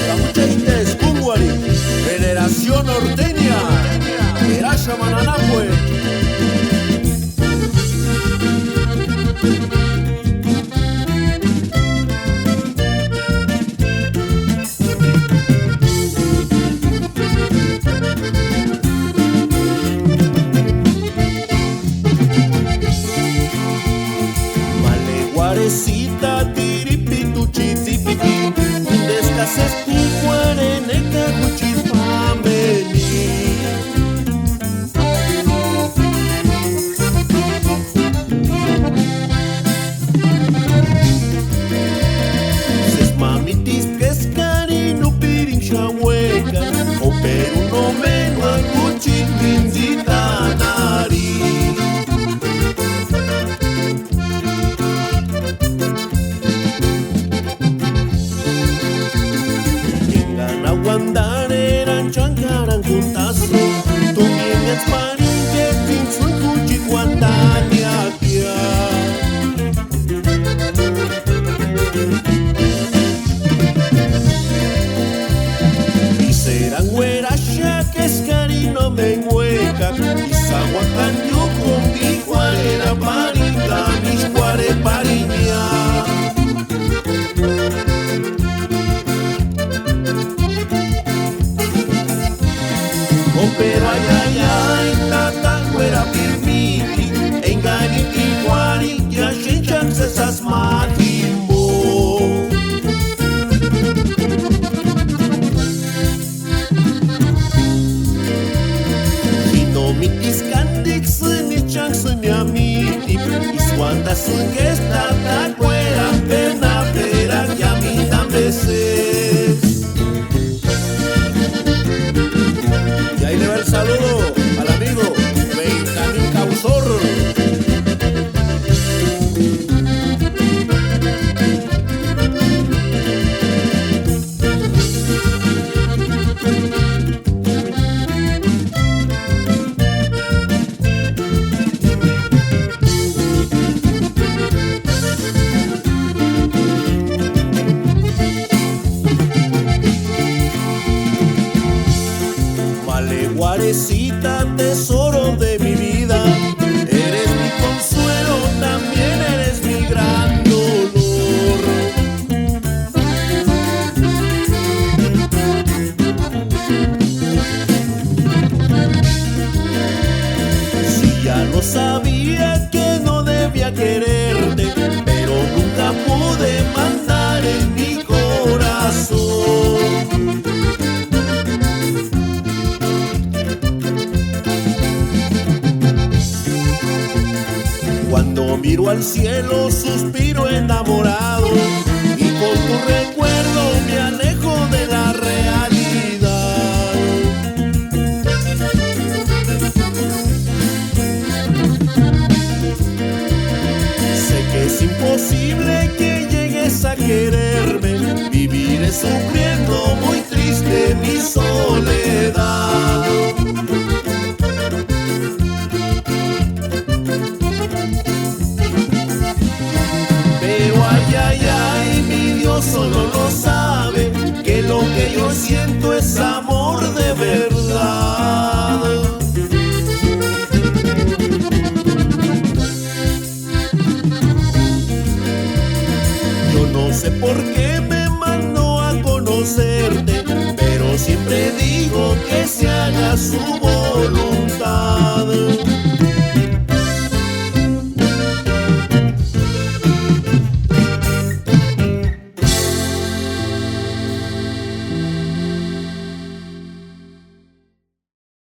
La muchachita es Cunguari, Federación Norteña, Eraya Mananapue. Guarecita, tiripitu, chitipiti, descases picuareneca, cuchipameni. Ses mamitis pescari no pirin chahueca, o peru no meno a cuchipinzita nari. Wandareran chancaran juntaso, tu vienes parinque pinsun cuchi guantania kia. Y serán huerasha que es carino me hueca, y sahuacan yo con mi cuarera paringa, mis cuare pariña. Pero ay, ay, ay, tata, fuera pirmiti, engañiti, guari, ya chinchan esas matimbo. Y no mitis candix, ni chans, ni amiti, y suanda sin que esta tata, fuera pena, pera, que a mí también se. Ahí le va el saludo al amigo Benjamín Causor. Guarecita, tesoro de mi vida, eres mi consuelo, también eres mi gran dolor. Si ya lo sabía que no debía quererte, pero nunca pude mandar en mi corazón. Cuando miro al cielo suspiro enamorado y con tu recuerdo me alejo de la realidad. Sé que es imposible que llegues a quererme, viviré sufriendo muy triste mi soledad. Ay, ay, ay, mi Dios solo lo sabe, que lo que yo siento es amor de verdad. Yo no sé por qué me mandó a conocerte, pero siempre digo que se haga su voluntad.